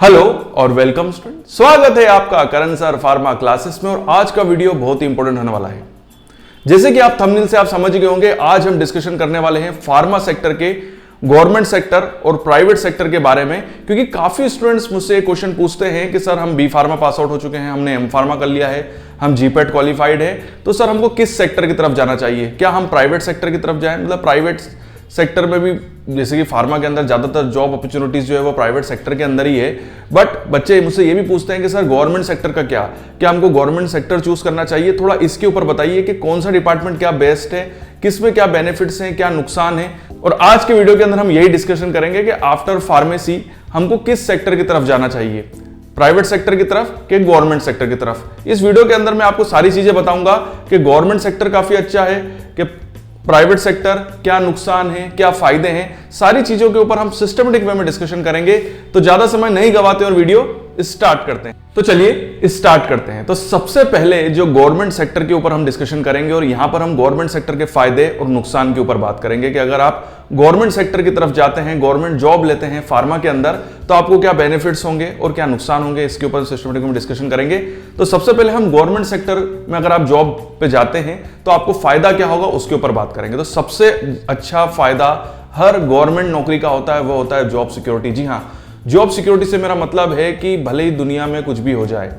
Hello और welcome student, स्वागत है आपका करण सर फार्मा क्लासेस में। और आज का वीडियो बहुत ही इंपॉर्टेंट होने वाला है। जैसे कि आप थंबनेल से आप समझ गए होंगे, आज हम डिस्कशन करने वाले हैं फार्मा सेक्टर के गवर्नमेंट सेक्टर और प्राइवेट सेक्टर के बारे में। क्योंकि काफी स्टूडेंट्स मुझसे क्वेश्चन पूछते हैं कि सर हम बी फार्मा पास आउट हो चुके हैं, हमने एम फार्मा कर लिया है, हम जीपेट क्वालिफाइड है, तो सर हमको किस सेक्टर की तरफ जाना चाहिए? क्या हम प्राइवेट सेक्टर की तरफ जाएं? मतलब प्राइवेट सेक्टर में भी जैसे कि फार्मा के अंदर ज्यादातर जॉब अपॉर्चुनिटीज जो है वो प्राइवेट सेक्टर के अंदर ही है। बट बच्चे मुझसे ये भी पूछते हैं कि सर गवर्नमेंट सेक्टर का क्या हमको गवर्नमेंट सेक्टर चूज करना चाहिए? थोड़ा इसके ऊपर बताइए कि कौन सा डिपार्टमेंट क्या बेस्ट है, किसमें क्या बेनिफिट्स हैं, क्या नुकसान है। और आज के वीडियो के अंदर हम यही डिस्कशन करेंगे कि आफ्टर फार्मेसी हमको किस सेक्टर की तरफ जाना चाहिए, प्राइवेट सेक्टर की तरफ कि गवर्नमेंट सेक्टर की तरफ। इस वीडियो के अंदर मैं आपको सारी चीजें बताऊंगा कि गवर्नमेंट सेक्टर काफी अच्छा है कि प्राइवेट सेक्टर, क्या नुकसान है, क्या फायदे हैं, सारी चीजों के ऊपर हम सिस्टमेटिक वे में डिस्कशन करेंगे। तो ज्यादा समय नहीं गवाते और वीडियो स्टार्ट करते हैं। तो चलिए स्टार्ट करते हैं। तो सबसे पहले जो गवर्नमेंट सेक्टर के ऊपर हम डिस्कशन करेंगे और यहां पर हम गवर्नमेंट सेक्टर के फायदे और नुकसान के ऊपर बात करेंगे कि अगर आप गवर्नमेंट सेक्टर की तरफ जाते हैं, गवर्नमेंट जॉब लेते हैं फार्मा के अंदर, तो आपको क्या बेनिफिट्स होंगे और क्या नुकसान होंगे, इसके ऊपर सिस्टमेटिक में डिस्कशन करेंगे। तो सबसे पहले हम गवर्नमेंट सेक्टर में अगर आप जॉब पे जाते हैं तो आपको फायदा क्या होगा उसके ऊपर बात करेंगे। तो सबसे अच्छा फायदा हर गवर्नमेंट नौकरी का होता है, वो होता है जॉब सिक्योरिटी। जी हाँ, जॉब सिक्योरिटी से मेरा मतलब है कि भले ही दुनिया में कुछ भी हो जाए,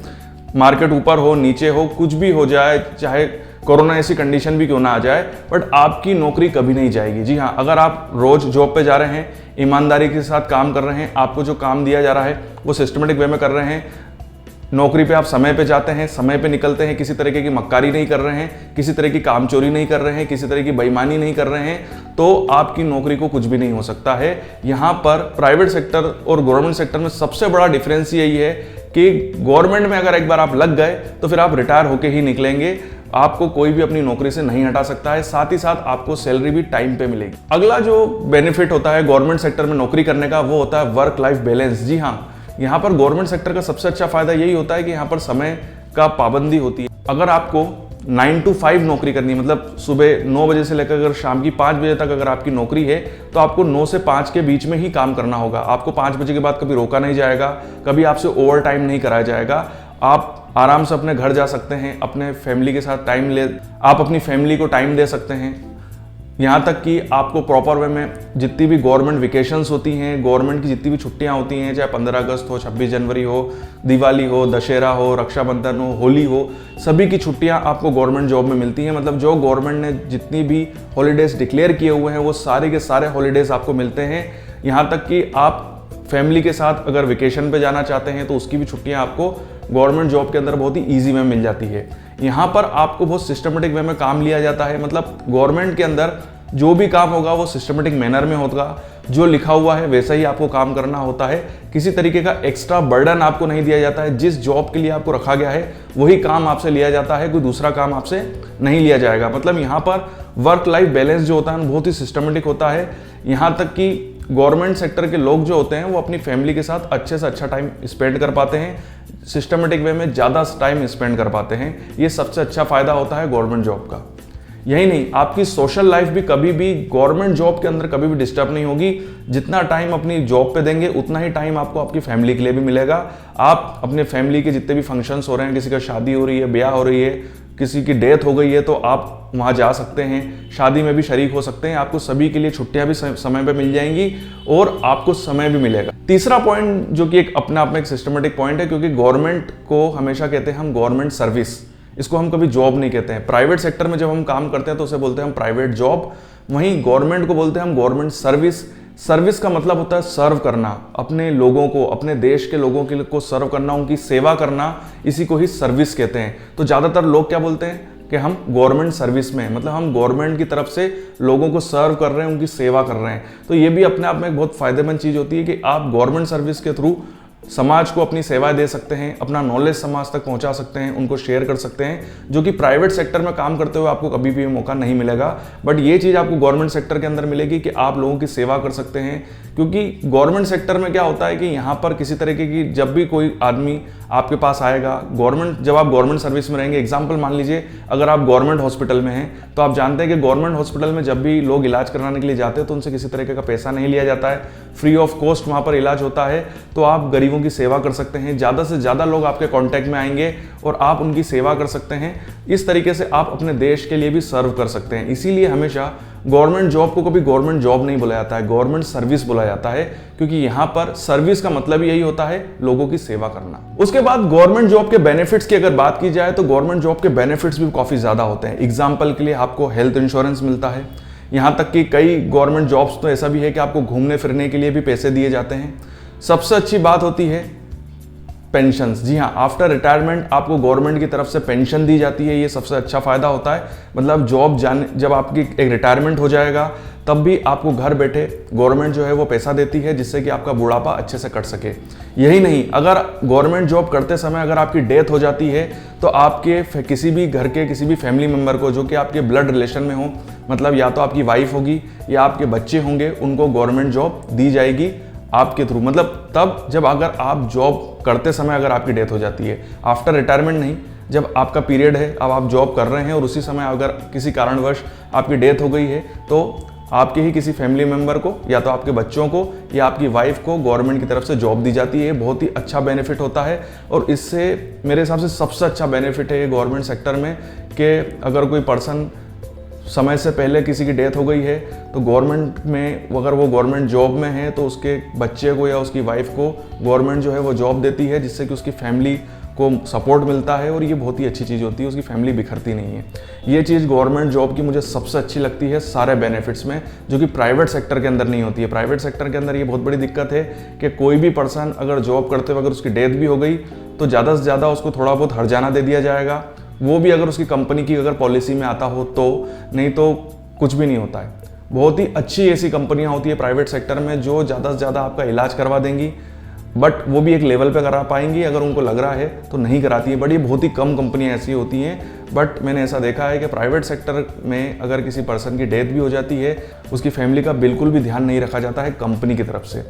मार्केट ऊपर हो नीचे हो, कुछ भी हो जाए, चाहे कोरोना ऐसी कंडीशन भी क्यों ना आ जाए, बट आपकी नौकरी कभी नहीं जाएगी। जी हाँ, अगर आप रोज जॉब पे जा रहे हैं, ईमानदारी के साथ काम कर रहे हैं, आपको जो काम दिया जा रहा है वो सिस्टमेटिक वे में कर रहे हैं, नौकरी पे आप समय पे जाते हैं, समय पे निकलते हैं, किसी तरीके की मक्कारी नहीं कर रहे हैं, किसी तरह की कामचोरी नहीं कर रहे हैं, किसी तरह की बेईमानी नहीं कर रहे हैं, तो आपकी नौकरी को कुछ भी नहीं हो सकता है। यहाँ पर प्राइवेट सेक्टर और गवर्नमेंट सेक्टर में सबसे बड़ा डिफरेंस यही है कि गवर्नमेंट में अगर एक बार आप लग गए तो फिर आप रिटायर होके ही निकलेंगे, आपको कोई भी अपनी नौकरी से नहीं हटा सकता है, साथ ही साथ आपको सैलरी भी टाइम पे मिलेगी। अगला जो बेनिफिट होता है गवर्नमेंट सेक्टर में नौकरी करने का वो होता है वर्क लाइफ बैलेंस। जी हाँ, यहाँ पर गवर्नमेंट सेक्टर का सबसे अच्छा फायदा यही होता है कि यहाँ पर समय का पाबंदी होती है। अगर आपको 9 to 5 नौकरी करनी है, मतलब सुबह 9 बजे से लेकर अगर शाम की 5 बजे तक अगर आपकी नौकरी है, तो आपको 9 से 5 के बीच में ही काम करना होगा। आपको 5 बजे के बाद कभी रोका नहीं जाएगा, कभी आपसे ओवर टाइम नहीं कराया जाएगा। आप आराम से अपने घर जा सकते हैं, अपने फैमिली के साथ आप अपनी फैमिली को टाइम दे सकते हैं। यहाँ तक कि आपको प्रॉपर वे में जितनी भी गवर्नमेंट वेकेशंस होती हैं, गवर्नमेंट की जितनी भी छुट्टियाँ होती हैं, चाहे 15 अगस्त हो, 26 जनवरी हो, दिवाली हो, दशहरा हो, रक्षाबंधन हो, होली हो, सभी की छुट्टियाँ आपको गवर्नमेंट जॉब में मिलती हैं। मतलब जो गवर्नमेंट ने जितनी भी हॉलीडेज डिक्लेयर किए हुए हैं वो सारे के सारे हॉलीडेज आपको मिलते हैं। यहाँ तक कि आप फैमिली के साथ अगर वेकेशन पे जाना चाहते हैं तो उसकी भी छुट्टियाँ आपको गवर्नमेंट जॉब के अंदर बहुत ही ईजी में मिल जाती है। यहाँ पर आपको बहुत सिस्टमेटिक वे में काम लिया जाता है। मतलब गवर्नमेंट के अंदर जो भी काम होगा वो सिस्टमेटिक मैनर में होगा, जो लिखा हुआ है वैसा ही आपको काम करना होता है। किसी तरीके का एक्स्ट्रा बर्डन आपको नहीं दिया जाता है। जिस जॉब के लिए आपको रखा गया है वही काम आपसे लिया जाता है, कोई दूसरा काम आपसे नहीं लिया जाएगा। मतलब यहाँ पर वर्क लाइफ बैलेंस जो होता है बहुत ही सिस्टमेटिक होता है। यहाँ तक कि गवर्नमेंट सेक्टर के लोग जो होते हैं वो अपनी फैमिली के साथ अच्छे से अच्छा टाइम स्पेंड कर पाते हैं, सिस्टमेटिक वे में ज़्यादा टाइम स्पेंड कर पाते हैं। ये सबसे अच्छा फायदा होता है गवर्नमेंट जॉब का। यही नहीं, आपकी सोशल लाइफ भी कभी भी गवर्नमेंट जॉब के अंदर कभी भी डिस्टर्ब नहीं होगी। जितना टाइम अपनी जॉब पे देंगे उतना ही टाइम आपको आपकी फैमिली के लिए भी मिलेगा। आप अपने फैमिली के जितने भी फंक्शंस हो रहे हैं, किसी का शादी हो रही है, ब्याह हो रही है, किसी की डेथ हो गई है, तो आप वहाँ जा सकते हैं, शादी में भी शरीक हो सकते हैं। आपको सभी के लिए छुट्टियाँ भी समय पे मिल जाएंगी और आपको समय भी मिलेगा। तीसरा पॉइंट जो कि एक अपने आप में एक सिस्टमेटिक पॉइंट है, क्योंकि गवर्नमेंट को हमेशा कहते हैं हम गवर्नमेंट सर्विस, इसको हम कभी जॉब नहीं कहते हैं। प्राइवेट सेक्टर में जब हम काम करते हैं तो उसे बोलते हैं हम प्राइवेट जॉब, वहीं गवर्नमेंट को बोलते हैं हम गवर्नमेंट सर्विस। सर्विस का मतलब होता है सर्व करना, अपने लोगों को, अपने देश के लोगों को सर्व करना, उनकी सेवा करना, इसी को ही सर्विस कहते हैं। तो ज़्यादातर लोग क्या बोलते हैं कि हम गवर्नमेंट सर्विस में, मतलब हम गवर्नमेंट की तरफ से लोगों को सर्व कर रहे हैं, उनकी सेवा कर रहे हैं। तो ये भी अपने आप में एक बहुत फायदेमंद चीज़ होती है कि आप गवर्नमेंट सर्विस के थ्रू समाज को अपनी सेवाएं दे सकते हैं, अपना नॉलेज समाज तक पहुंचा सकते हैं, उनको शेयर कर सकते हैं, जो कि प्राइवेट सेक्टर में काम करते हुए आपको कभी भी मौका नहीं मिलेगा। बट ये चीज़ आपको गवर्नमेंट सेक्टर के अंदर मिलेगी कि आप लोगों की सेवा कर सकते हैं। क्योंकि गवर्नमेंट सेक्टर में क्या होता है कि यहाँ पर किसी तरीके की जब भी कोई आदमी आपके पास आएगा, जब आप गवर्नमेंट सर्विस में रहेंगे, एग्जाम्पल मान लीजिए अगर आप गवर्नमेंट हॉस्पिटल में हैं तो आप जानते हैं कि गवर्नमेंट हॉस्पिटल में जब भी लोग इलाज कराने के लिए जाते हैं तो उनसे किसी तरीके का पैसा नहीं लिया जाता है, फ्री ऑफ कॉस्ट वहाँ पर इलाज होता है। तो आप गरीबों गरीबों की सेवा कर सकते हैं, ज़्यादा से ज़्यादा लोग आपके कांटेक्ट में आएंगे और आप उनकी सेवा कर सकते हैं। इस तरीके से आप अपने देश के लिए भी सर्व कर सकते हैं। इसीलिए हमेशा गवर्नमेंट जॉब को कभी गवर्नमेंट जॉब नहीं बोला जाता है, गवर्नमेंट सर्विस बोला जाता है, क्योंकि यहाँ पर सर्विस का मतलब यही होता है लोगों की सेवा करना। उसके बाद गवर्नमेंट जॉब के बेनिफिट्स की अगर बात की जाए तो गवर्नमेंट जॉब के बेनिफिट्स भी काफ़ी ज़्यादा होते हैं। एग्जाम्पल के लिए आपको हेल्थ इंश्योरेंस मिलता है, यहाँ तक कि कई गवर्नमेंट जॉब्स तो ऐसा भी है कि आपको घूमने फिरने के लिए भी पैसे दिए जाते हैं। सबसे अच्छी बात होती है पेंशन्स। जी हाँ, आफ्टर रिटायरमेंट आपको गवर्नमेंट की तरफ से पेंशन दी जाती है, ये सबसे अच्छा फायदा होता है। मतलब जब आपकी एक रिटायरमेंट हो जाएगा तब भी आपको घर बैठे गवर्नमेंट जो है वो पैसा देती है, जिससे कि आपका बुढ़ापा अच्छे से कट सके। यही नहीं, अगर गवर्नमेंट जॉब करते समय अगर आपकी डेथ हो जाती है तो आपके किसी भी घर के किसी भी फैमिली मेम्बर को जो कि आपके ब्लड रिलेशन में हो, मतलब या तो आपकी वाइफ होगी या आपके बच्चे होंगे, उनको गवर्नमेंट जॉब दी जाएगी आपके थ्रू। मतलब तब जब अगर आप जॉब करते समय अगर आपकी डेथ हो जाती है, आफ्टर रिटायरमेंट नहीं, जब आपका पीरियड है, अब आप जॉब कर रहे हैं और उसी समय अगर किसी कारणवश आपकी डेथ हो गई है तो आपके ही किसी फैमिली मेंबर को या तो आपके बच्चों को या आपकी वाइफ को गवर्नमेंट की तरफ से जॉब दी जाती है। बहुत ही अच्छा बेनिफिट होता है और इससे मेरे हिसाब से सबसे अच्छा बेनिफिट है ये गवर्नमेंट सेक्टर में कि अगर कोई पर्सन समय से पहले किसी की डेथ हो गई है तो गवर्नमेंट में अगर वो गवर्नमेंट जॉब में है तो उसके बच्चे को या उसकी वाइफ को गवर्नमेंट जो है वो जॉब देती है, जिससे कि उसकी फैमिली को सपोर्ट मिलता है और ये बहुत ही अच्छी चीज़ होती है, उसकी फैमिली बिखरती नहीं है। ये चीज़ गवर्नमेंट जॉब की मुझे सबसे अच्छी लगती है सारे बेनिफिट्स में, जो कि प्राइवेट सेक्टर के अंदर नहीं होती है। प्राइवेट सेक्टर के अंदर ये बहुत बड़ी दिक्कत है कि कोई भी पर्सन अगर जॉब करते हुए अगर उसकी डेथ भी हो गई तो ज़्यादा से ज़्यादा उसको थोड़ा बहुत हर्जाना दे दिया जाएगा, वो भी अगर उसकी कंपनी की अगर पॉलिसी में आता हो तो, नहीं तो कुछ भी नहीं होता है। बहुत ही अच्छी ऐसी कंपनियां होती है प्राइवेट सेक्टर में जो ज़्यादा से ज़्यादा आपका इलाज करवा देंगी, बट वो भी एक लेवल पे करा पाएंगी, अगर उनको लग रहा है तो नहीं कराती है। बट ये बहुत ही कम कंपनियां ऐसी होती हैं, बट मैंने ऐसा देखा है कि प्राइवेट सेक्टर में अगर किसी पर्सन की डेथ भी हो जाती है, उसकी फैमिली का बिल्कुल भी ध्यान नहीं रखा जाता है कंपनी की तरफ से।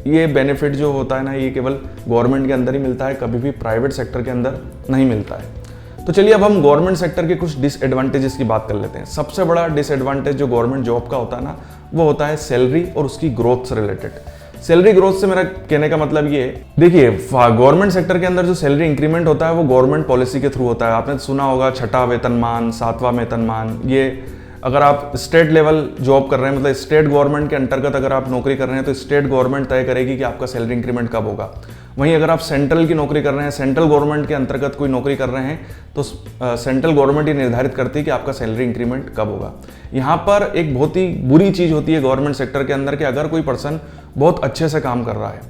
ये बेनिफिट जो होता है ना, ये केवल गवर्नमेंट के अंदर ही मिलता है, कभी भी प्राइवेट सेक्टर के अंदर नहीं मिलता है। तो चलिए अब हम गवर्नमेंट सेक्टर के कुछ डिसएडवांटेजेस की बात कर लेते हैं। सबसे बड़ा डिसएडवांटेज जो गवर्नमेंट जॉब का होता है ना, वो होता है सैलरी और उसकी ग्रोथ से रिलेटेड। सैलरी ग्रोथ से मेरा कहने का मतलब ये है, देखिए गवर्नमेंट सेक्टर के अंदर जो सैलरी इंक्रीमेंट होता है वो गवर्नमेंट पॉलिसी के थ्रू होता है। आपने सुना होगा 6वां वेतनमान, 7वां वेतनमान। ये अगर आप स्टेट लेवल जॉब कर रहे हैं, मतलब स्टेट गवर्नमेंट के अंतर्गत अगर आप नौकरी कर रहे हैं तो स्टेट गवर्नमेंट तय करेगी कि आपका सैलरी इंक्रीमेंट कब होगा। वहीं अगर आप सेंट्रल की नौकरी कर रहे हैं, सेंट्रल गवर्नमेंट के अंतर्गत कोई नौकरी कर रहे हैं, तो सेंट्रल गवर्नमेंट ये निर्धारित करती है कि आपका सैलरी इंक्रीमेंट कब होगा। यहाँ पर एक बहुत ही बुरी चीज़ होती है गवर्नमेंट सेक्टर के अंदर कि अगर कोई पर्सन बहुत अच्छे से काम कर रहा है,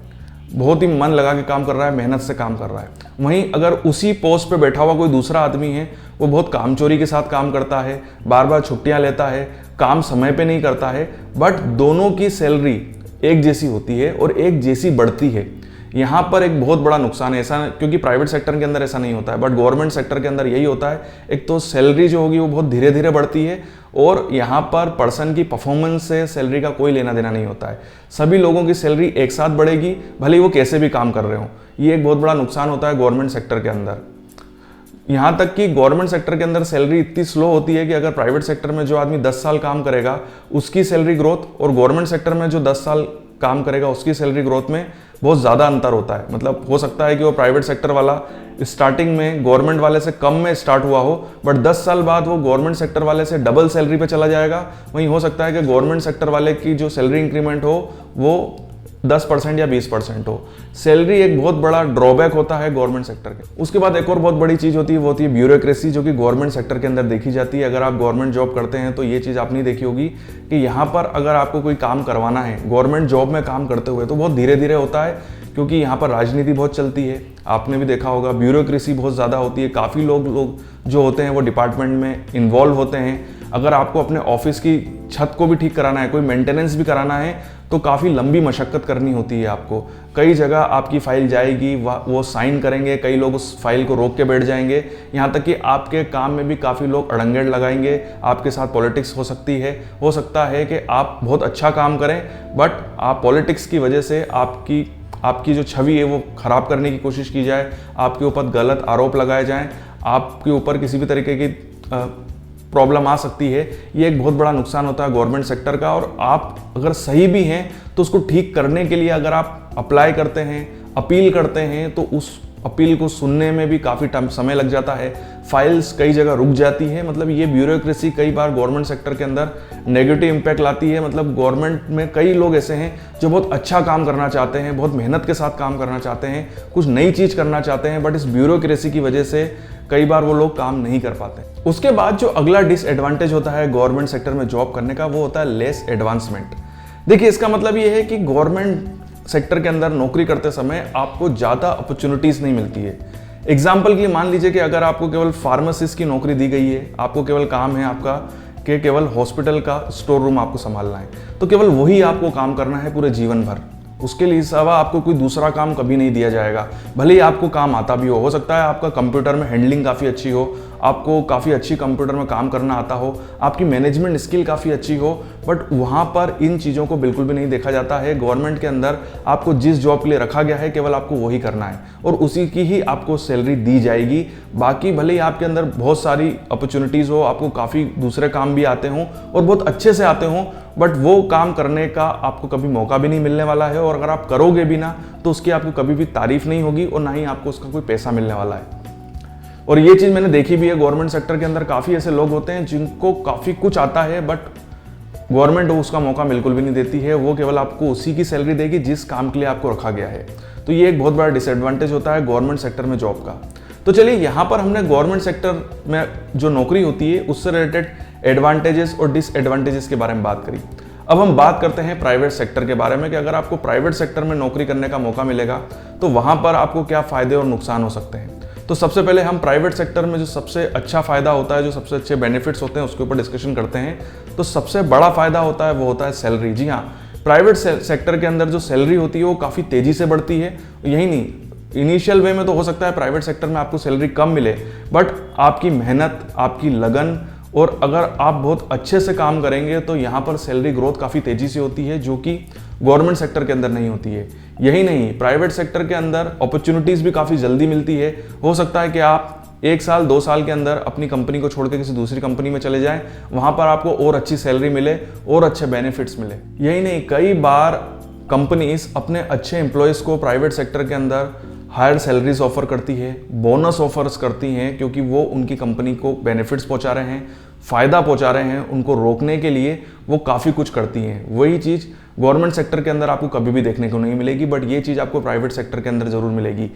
बहुत ही मन लगा के काम कर रहा है, मेहनत से काम कर रहा है, वहीं अगर उसी पोस्ट पे बैठा हुआ कोई दूसरा आदमी है, वो बहुत कामचोरी के साथ काम करता है, बार बार छुट्टियां लेता है, काम समय पे नहीं करता है, बट दोनों की सैलरी एक जैसी होती है और एक जैसी बढ़ती है। यहाँ पर एक बहुत बड़ा नुकसान है, ऐसा क्योंकि प्राइवेट सेक्टर के अंदर ऐसा नहीं होता है, बट गवर्नमेंट सेक्टर के अंदर यही होता है। एक तो सैलरी जो होगी वो बहुत धीरे धीरे बढ़ती है और यहाँ पर पर्सन की परफॉर्मेंस से सैलरी का कोई लेना देना नहीं होता है। सभी लोगों की सैलरी एक साथ बढ़ेगी, भले ही वो कैसे भी काम कर रहे हो। ये एक बहुत बड़ा नुकसान होता है गवर्नमेंट सेक्टर के अंदर। यहाँ तक कि गवर्नमेंट सेक्टर के अंदर सैलरी इतनी स्लो होती है कि अगर प्राइवेट सेक्टर में जो आदमी 10 साल काम करेगा उसकी सैलरी ग्रोथ और गवर्नमेंट सेक्टर में जो 10 साल काम करेगा उसकी सैलरी ग्रोथ में बहुत ज़्यादा अंतर होता है। मतलब हो सकता है कि वो प्राइवेट सेक्टर वाला स्टार्टिंग में गवर्नमेंट वाले से कम में स्टार्ट हुआ हो, बट 10 साल बाद वो गवर्नमेंट सेक्टर वाले से डबल सैलरी पे चला जाएगा। वहीं हो सकता है कि गवर्नमेंट सेक्टर वाले की जो सैलरी इंक्रीमेंट हो वो 10% या 20% हो। सैलरी एक बहुत बड़ा ड्रॉबैक होता है गवर्नमेंट सेक्टर के। उसके बाद एक और बहुत बड़ी चीज़ होती है, वो होती है ब्यूरोक्रेसी, जो कि गवर्नमेंट सेक्टर के अंदर देखी जाती है। अगर आप गवर्नमेंट जॉब करते हैं तो ये चीज़ आपने देखी होगी कि यहाँ पर अगर आपको कोई काम करवाना है गवर्नमेंट जॉब में काम करते हुए तो बहुत धीरे धीरे होता है, क्योंकि यहाँ पर राजनीति बहुत चलती है। आपने भी देखा होगा ब्यूरोक्रेसी बहुत ज़्यादा होती है, काफ़ी लोग जो होते हैं वो डिपार्टमेंट में इन्वॉल्व होते हैं। अगर आपको अपने ऑफिस की छत को भी ठीक कराना है, कोई मेंटेनेंस भी कराना है, तो काफ़ी लंबी मशक्क़त करनी होती है आपको। कई जगह आपकी फ़ाइल जाएगी, वो साइन करेंगे, कई लोग उस फाइल को रोक के बैठ जाएंगे, यहाँ तक कि आपके काम में भी काफ़ी लोग अड़ंगेड़ लगाएंगे, आपके साथ पॉलिटिक्स हो सकती है। हो सकता है कि आप बहुत अच्छा काम करें बट आप पॉलिटिक्स की वजह से आपकी जो छवि है वो ख़राब करने की कोशिश की जाए, आपके ऊपर गलत आरोप लगाए जाएँ, आपके ऊपर किसी भी तरीके की प्रॉब्लम आ सकती है। ये एक बहुत बड़ा नुकसान होता है गवर्नमेंट सेक्टर का। और आप अगर सही भी हैं तो उसको ठीक करने के लिए अगर आप अप्लाई करते हैं, अपील करते हैं तो उस अपील को सुनने में भी काफ़ी टाइम समय लग जाता है, फाइल्स कई जगह रुक जाती है। मतलब ये ब्यूरोक्रेसी कई बार गवर्नमेंट सेक्टर के अंदर नेगेटिव इम्पैक्ट लाती है। मतलब गवर्नमेंट में कई लोग ऐसे हैं जो बहुत अच्छा काम करना चाहते हैं, बहुत मेहनत के साथ काम करना चाहते हैं, कुछ नई चीज़ करना चाहते हैं, बट इस ब्यूरोक्रेसी की वजह से कई बार वो लोग काम नहीं कर पाते। उसके बाद जो अगला डिसएडवांटेज होता है गवर्नमेंट सेक्टर में जॉब करने का, वो होता है लेस एडवांसमेंट। देखिए, इसका मतलब ये है कि गवर्नमेंट सेक्टर के अंदर नौकरी करते समय आपको ज़्यादा अपॉर्चुनिटीज़ नहीं मिलती है। एग्जाम्पल के लिए मान लीजिए कि अगर आपको केवल फार्मासिस्ट की नौकरी दी गई है, आपको केवल काम है आपका कि केवल हॉस्पिटल का स्टोर रूम आपको संभालना है, तो केवल वही आपको काम करना है पूरे जीवन भर। उसके लिए सिवा आपको कोई दूसरा काम कभी नहीं दिया जाएगा, भले ही आपको काम आता भी हो सकता है आपका कंप्यूटर में हैंडलिंग काफ़ी अच्छी हो, आपको काफ़ी अच्छी कंप्यूटर में काम करना आता हो, आपकी मैनेजमेंट स्किल काफ़ी अच्छी हो, बट वहाँ पर इन चीज़ों को बिल्कुल भी नहीं देखा जाता है। गवर्नमेंट के अंदर आपको जिस जॉब के लिए रखा गया है केवल आपको वही करना है और उसी की ही आपको सैलरी दी जाएगी। बाकी भले ही आपके अंदर बहुत सारी अपॉर्चुनिटीज़ हो, आपको काफ़ी दूसरे काम भी आते हों और बहुत अच्छे से आते हों, बट वो काम करने का आपको कभी मौका भी नहीं मिलने वाला है, और अगर आप करोगे भी ना तो उसकी आपको कभी भी तारीफ नहीं होगी और ना ही आपको उसका कोई पैसा मिलने वाला है। और ये चीज़ मैंने देखी भी है, गवर्नमेंट सेक्टर के अंदर काफ़ी ऐसे लोग होते हैं जिनको काफ़ी कुछ आता है, बट गवर्नमेंट उसका मौका बिल्कुल भी नहीं देती है। वो केवल आपको उसी की सैलरी देगी जिस काम के लिए आपको रखा गया है। तो ये एक बहुत बड़ा डिसएडवांटेज होता है गवर्नमेंट सेक्टर में जॉब का। तो चलिए, यहाँ पर हमने गवर्नमेंट सेक्टर में जो नौकरी होती है उससे रिलेटेड एडवांटेजेस और डिसएडवांटेजेस के बारे में बात करी। अब हम बात करते हैं प्राइवेट सेक्टर के बारे में कि अगर आपको प्राइवेट सेक्टर में नौकरी करने का मौका मिलेगा तो वहाँ पर आपको क्या फ़ायदे और नुकसान हो सकते हैं। तो सबसे पहले हम प्राइवेट सेक्टर में जो सबसे अच्छा फ़ायदा होता है, जो सबसे अच्छे बेनिफिट्स होते हैं, उसके ऊपर डिस्कशन करते हैं। तो सबसे बड़ा फ़ायदा होता है वो होता है सैलरी। जी हाँ, प्राइवेट सेक्टर के अंदर जो सैलरी होती है वो काफ़ी तेज़ी से बढ़ती है। यही नहीं, इनिशियल वे में तो हो सकता है प्राइवेट सेक्टर में आपको सैलरी कम मिले, बट आपकी मेहनत, आपकी लगन और अगर आप बहुत अच्छे से काम करेंगे तो यहाँ पर सैलरी ग्रोथ काफ़ी तेज़ी से होती है, जो कि गवर्नमेंट सेक्टर के अंदर नहीं होती है। यही नहीं, प्राइवेट सेक्टर के अंदर अपॉर्चुनिटीज़ भी काफ़ी जल्दी मिलती है। हो सकता है कि आप 1 साल 2 साल के अंदर अपनी कंपनी को छोड़ के किसी दूसरी कंपनी में चले जाएं, वहाँ पर आपको और अच्छी सैलरी मिले और अच्छे बेनिफिट्स मिले। यही नहीं, कई बार कंपनीज अपने अच्छे एम्प्लॉयज़ को प्राइवेट सेक्टर के अंदर हायर सैलरीज ऑफर करती है, बोनस ऑफर्स करती हैं, क्योंकि वो उनकी कंपनी को बेनिफिट्स पहुंचा रहे हैं, फ़ायदा पहुंचा रहे हैं। उनको रोकने के लिए वो काफ़ी कुछ करती हैं। वही चीज़ गवर्नमेंट सेक्टर के अंदर आपको कभी भी देखने को नहीं मिलेगी, बट ये चीज़ आपको प्राइवेट सेक्टर के अंदर ज़रूर मिलेगी।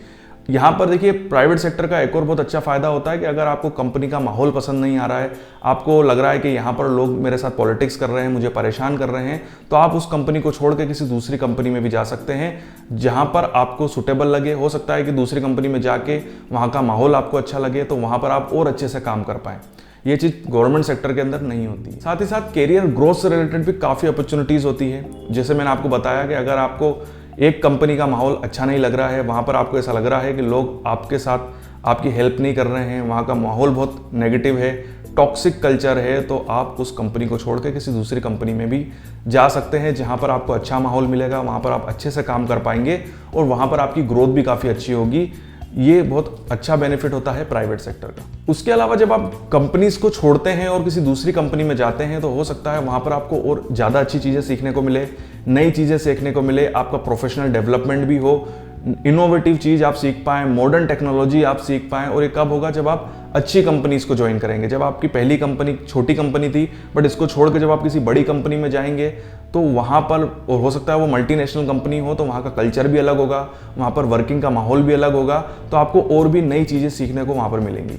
यहाँ पर देखिए, प्राइवेट सेक्टर का एक और बहुत अच्छा फ़ायदा होता है कि अगर आपको कंपनी का माहौल पसंद नहीं आ रहा है, आपको लग रहा है कि यहाँ पर लोग मेरे साथ पॉलिटिक्स कर रहे हैं, मुझे परेशान कर रहे हैं, तो आप उस कंपनी को छोड़ के किसी दूसरी कंपनी में भी जा सकते हैं जहाँ पर आपको सुटेबल लगे। हो सकता है कि दूसरी कंपनी में जाके वहाँ का माहौल आपको अच्छा लगे, तो वहाँ पर आप और अच्छे से काम कर पाएँ। ये चीज़ गवर्नमेंट सेक्टर के अंदर नहीं होती। साथ ही साथ कैरियर ग्रोथ से रिलेटेड भी काफ़ी अपॉर्चुनिटीज़ होती है। जैसे मैंने आपको बताया कि अगर आपको एक कंपनी का माहौल अच्छा नहीं लग रहा है, वहाँ पर आपको ऐसा लग रहा है कि लोग आपके साथ आपकी हेल्प नहीं कर रहे हैं, वहाँ का माहौल बहुत नेगेटिव है, टॉक्सिक कल्चर है, तो आप उस कंपनी को छोड़ के किसी दूसरी कंपनी में भी जा सकते हैं जहाँ पर आपको अच्छा माहौल मिलेगा, वहाँ पर आप अच्छे से काम कर पाएंगे और वहाँ पर आपकी ग्रोथ भी काफ़ी अच्छी होगी। ये बहुत अच्छा बेनिफिट होता है प्राइवेट सेक्टर का। उसके अलावा जब आप कंपनीज को छोड़ते हैं और किसी दूसरी कंपनी में जाते हैं तो हो सकता है वहाँ पर आपको और ज़्यादा अच्छी चीज़ें सीखने को मिले, नई चीज़ें सीखने को मिले, आपका प्रोफेशनल डेवलपमेंट भी हो, इनोवेटिव चीज़ आप सीख पाएँ, मॉडर्न टेक्नोलॉजी आप सीख पाएँ। और ये कब होगा? जब आप अच्छी कंपनीज को ज्वाइन करेंगे। जब आपकी पहली कंपनी छोटी कंपनी थी, बट इसको छोड़ के जब आप किसी बड़ी कंपनी में जाएंगे तो वहाँ पर, और हो सकता है वो मल्टीनेशनल कंपनी हो, तो वहाँ का कल्चर भी अलग होगा, वहाँ पर वर्किंग का माहौल भी अलग होगा, तो आपको और भी नई चीज़ें सीखने को वहाँ पर मिलेंगी।